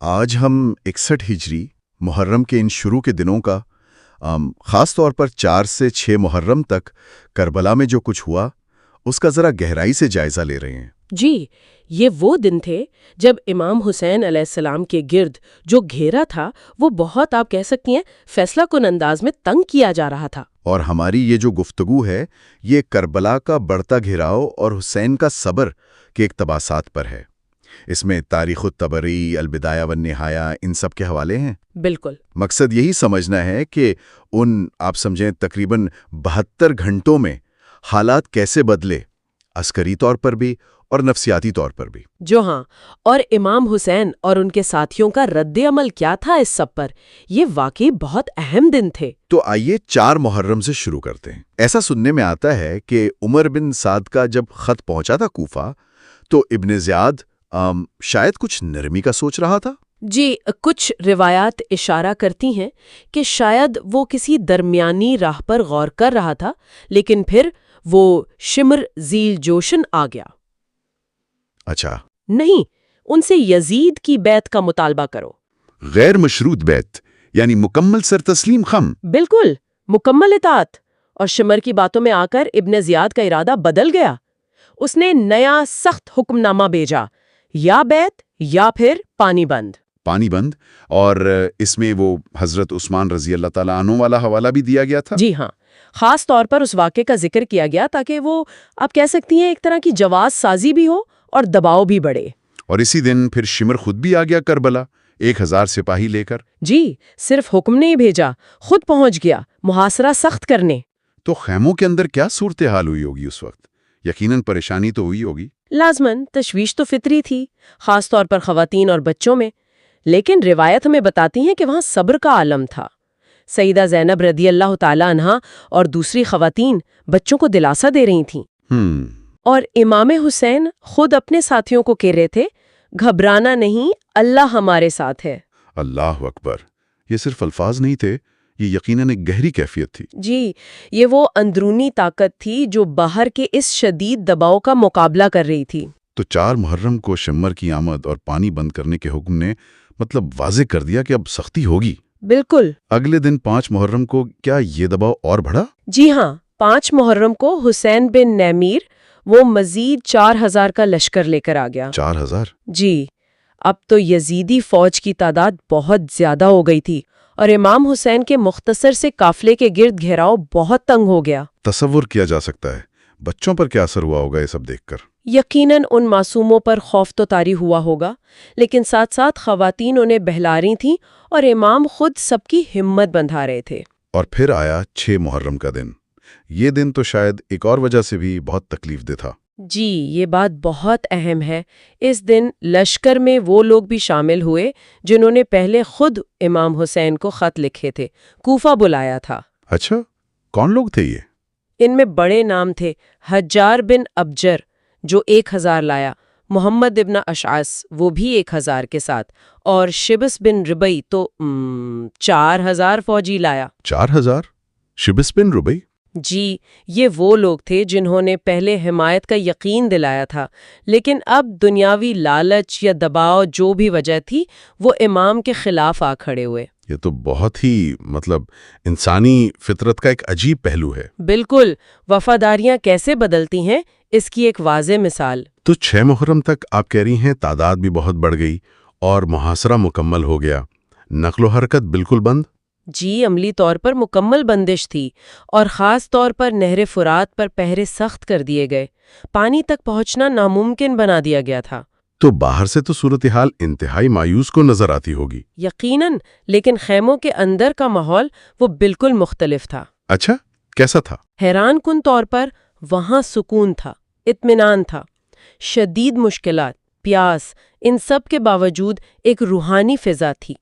آج ہم 61 ہجری محرم کے ان شروع کے دنوں کا خاص طور پر 4 سے 6 محرم تک کربلا میں جو کچھ ہوا اس کا ذرا گہرائی سے جائزہ لے رہے ہیں۔ جی، یہ وہ دن تھے جب امام حسین علیہ السلام کے گرد جو گھیرا تھا وہ بہت آپ کہہ سکتی ہیں فیصلہ کن انداز میں تنگ کیا جا رہا تھا۔ اور ہماری یہ جو گفتگو ہے یہ کربلا کا بڑھتا گھیراؤ اور حسین کا صبر کے اقتباسات پر ہے۔ اس میں تاریخ الطبری، البدایہ والنہایہ ان سب کے حوالے ہیں۔ بالکل۔ مقصد یہی سمجھنا ہے کہ آپ سمجھیں تقریباً 72 گھنٹوں میں حالات کیسے بدلے، عسکری طور پر بھی اور نفسیاتی طور پر بھی۔ جو ہاں، اور امام حسین اور ان کے ساتھیوں کا رد عمل کیا تھا اس سب پر، یہ واقعی بہت اہم دن تھے۔ تو آئیے 4 محرم سے شروع کرتے ہیں۔ ایسا سننے میں آتا ہے کہ عمر بن سعد کا جب خط پہنچا تھا کوفہ تو ابن زیاد شاید کچھ نرمی کا سوچ رہا تھا۔ جی، کچھ روایات اشارہ کرتی ہیں کہ شاید وہ کسی درمیانی راہ پر غور کر رہا تھا، لیکن پھر وہ شمر ذیل جوشن آ گیا۔ اچھا، نہیں، ان سے یزید کی بیعت کا مطالبہ کرو۔ غیر مشروط بیعت یعنی مکمل سر تسلیم خم۔ بالکل، مکمل اطاعت۔ اور شمر کی باتوں میں آ کر ابن زیاد کا ارادہ بدل گیا۔ اس نے نیا سخت حکم نامہ بھیجا، یا بیعت یا پھر پانی بند۔ پانی بند، اور اس میں وہ حضرت عثمان رضی اللہ تعالیٰ عنہ والا حوالہ بھی دیا گیا تھا۔ جی ہاں، خاص طور پر اس واقعے کا ذکر کیا گیا تاکہ وہ آپ کہہ سکتی ہیں ایک طرح کی جواز سازی بھی ہو اور دباؤ بھی بڑھے۔ اور اسی دن پھر شمر خود بھی آ گیا کربلا 1000 سپاہی لے کر۔ جی، صرف حکم نہیں بھیجا، خود پہنچ گیا محاصرہ سخت کرنے۔ تو خیموں کے اندر کیا صورتحال ہوئی ہوگی اس وقت؟ یقیناً پریشانی تو ہوئی ہوگی۔ لازماً تشویش تو فطری تھی، خاص طور پر خواتین اور بچوں میں، لیکن روایت ہمیں بتاتی ہیں کہ وہاں صبر کا عالم تھا۔ سیدہ زینب رضی اللہ تعالی عنہا اور دوسری خواتین بچوں کو دلاسا دے رہی تھیں۔ اور امام حسین خود اپنے ساتھیوں کو کہہ رہے تھے، گھبرانا نہیں، اللہ ہمارے ساتھ ہے۔ اللہ اکبر! یہ صرف الفاظ نہیں تھے، یہ یقیناً ایک گہری کیفیت تھی۔ جی، یہ وہ اندرونی طاقت تھی جو باہر کے اس شدید دباؤ کا مقابلہ کر رہی تھی۔ تو 4 محرم کو شمر کی آمد اور پانی بند کرنے کے حکم نے واضح کر دیا کہ اب سختی ہوگی۔ بالکل۔ اگلے دن 5 محرم کو کیا یہ دباؤ اور بڑھا؟ جی ہاں، 5 محرم کو حسین بن نیمیر وہ مزید 4000 کا لشکر لے کر آ گیا۔ 4000؟ جی، اب تو یزیدی فوج کی تعداد بہت زیادہ ہو گئی تھی اور امام حسین کے مختصر سے قافلے کے گرد گھیراؤ بہت تنگ ہو گیا۔ تصور کیا جا سکتا ہے بچوں پر کیا اثر ہوا ہوگا یہ سب دیکھ کر۔ یقیناً ان معصوموں پر خوف تو طاری ہوا ہوگا، لیکن ساتھ ساتھ خواتین انہیں بہلا رہی تھیں اور امام خود سب کی ہمت بندھا رہے تھے۔ اور پھر آیا 6 محرم کا دن۔ یہ دن تو شاید ایک اور وجہ سے بھی بہت تکلیف دہ تھا۔ جی، یہ بات بہت اہم ہے۔ اس دن لشکر میں وہ لوگ بھی شامل ہوئے جنہوں نے پہلے خود امام حسین کو خط لکھے تھے، کوفہ بلایا تھا۔ اچھا، کون لوگ تھے یہ؟ ان میں بڑے نام تھے، حجار بن ابجر جو 1000 لایا، محمد ابن اشعث وہ بھی 1000 کے ساتھ، اور شبس بن ربی تو 4000 فوجی لایا۔ 4000؟ شبس بن ربی؟ جی، یہ وہ لوگ تھے جنہوں نے پہلے حمایت کا یقین دلایا تھا، لیکن اب دنیاوی لالچ یا دباؤ جو بھی وجہ تھی وہ امام کے خلاف آ کھڑے ہوئے۔ یہ تو بہت ہی انسانی فطرت کا ایک عجیب پہلو ہے۔ بالکل، وفاداریاں کیسے بدلتی ہیں اس کی ایک واضح مثال۔ تو 6 محرم تک آپ کہہ رہی ہیں تعداد بھی بہت بڑھ گئی اور محاصرہ مکمل ہو گیا، نقل و حرکت بالکل بند؟ جی، عملی طور پر مکمل بندش تھی، اور خاص طور پر نہر فرات پر پہرے سخت کر دیے گئے، پانی تک پہنچنا ناممکن بنا دیا گیا تھا۔ تو باہر سے تو صورتحال انتہائی مایوس کو نظر آتی ہوگی۔ یقیناً، لیکن خیموں کے اندر کا ماحول وہ بالکل مختلف تھا۔ اچھا، کیسا تھا؟ حیران کن طور پر وہاں سکون تھا، اطمینان تھا۔ شدید مشکلات، پیاس، ان سب کے باوجود ایک روحانی فضا تھی۔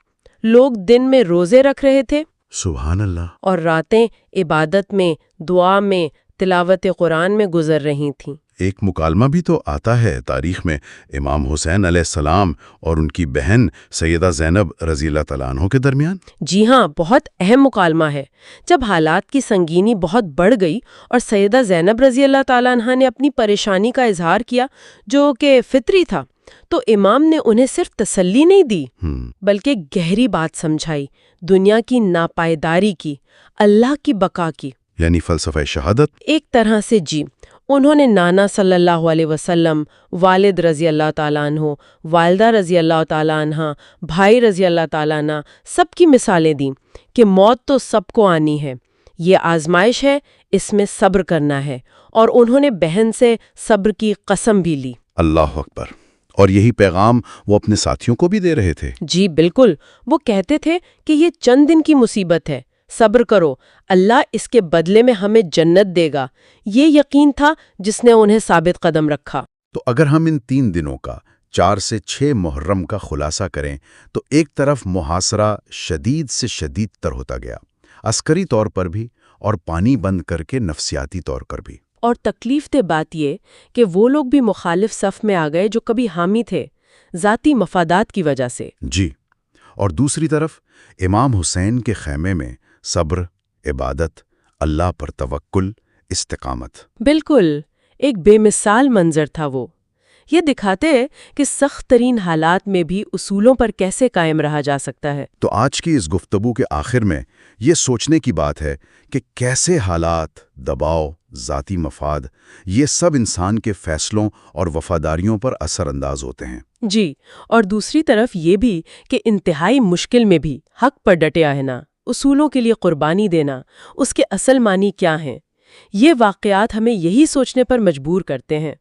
لوگ دن میں روزے رکھ رہے تھے، سبحان اللہ، اور راتیں عبادت میں، دعا میں، تلاوت قرآن میں گزر رہی تھیں۔ ایک مکالمہ بھی تو آتا ہے تاریخ میں امام حسین علیہ السلام اور ان کی بہن سیدہ زینب رضی اللہ تعالیٰ عنہ کے درمیان۔ جی ہاں، بہت اہم مکالمہ ہے۔ جب حالات کی سنگینی بہت بڑھ گئی اور سیدہ زینب رضی اللہ تعالیٰ عنہ نے اپنی پریشانی کا اظہار کیا جو کہ فطری تھا، تو امام نے انہیں صرف تسلی نہیں دی ہم، بلکہ گہری بات سمجھائی، دنیا کی ناپائیداری کی، اللہ کی بقا کی۔ یعنی فلسفہ شہادت۔ ایک طرح سے جی، انہوں نے نانا صلی اللہ علیہ وسلم، والد رضی اللہ تعالیٰ عنہ، والدہ رضی اللہ تعالیٰ عنہ، بھائی رضی اللہ تعالیٰ عنہ، سب کی مثالیں دیں کہ موت تو سب کو آنی ہے، یہ آزمائش ہے، اس میں صبر کرنا ہے، اور انہوں نے بہن سے صبر کی قسم بھی لی۔ اللہ اکبر۔ اور یہی پیغام وہ اپنے ساتھیوں کو بھی دے رہے تھے۔ جی بالکل، وہ کہتے تھے کہ یہ چند دن کی مصیبت ہے، صبر کرو، اللہ اس کے بدلے میں ہمیں جنت دے گا۔ یہ یقین تھا جس نے انہیں ثابت قدم رکھا۔ تو اگر ہم ان 3 دنوں کا 4 سے 6 محرم کا خلاصہ کریں تو ایک طرف محاصرہ شدید سے شدید تر ہوتا گیا، عسکری طور پر بھی اور پانی بند کر کے نفسیاتی طور پر بھی۔ اور تکلیف دہ بات یہ کہ وہ لوگ بھی مخالف صف میں آ گئے جو کبھی حامی تھے، ذاتی مفادات کی وجہ سے۔ جی، اور دوسری طرف امام حسین کے خیمے میں صبر، عبادت، اللہ پر توکل، استقامت۔ بالکل، ایک بے مثال منظر تھا وہ۔ یہ دکھاتے کہ سخت ترین حالات میں بھی اصولوں پر کیسے قائم رہا جا سکتا ہے۔ تو آج کی اس گفتگو کے آخر میں یہ سوچنے کی بات ہے کہ کیسے حالات، دباؤ، ذاتی مفاد، یہ سب انسان کے فیصلوں اور وفاداریوں پر اثر انداز ہوتے ہیں۔ جی، اور دوسری طرف یہ بھی کہ انتہائی مشکل میں بھی حق پر ڈٹے رہنا، اصولوں کے لیے قربانی دینا، اس کے اصل معنی کیا ہیں، یہ واقعات ہمیں یہی سوچنے پر مجبور کرتے ہیں۔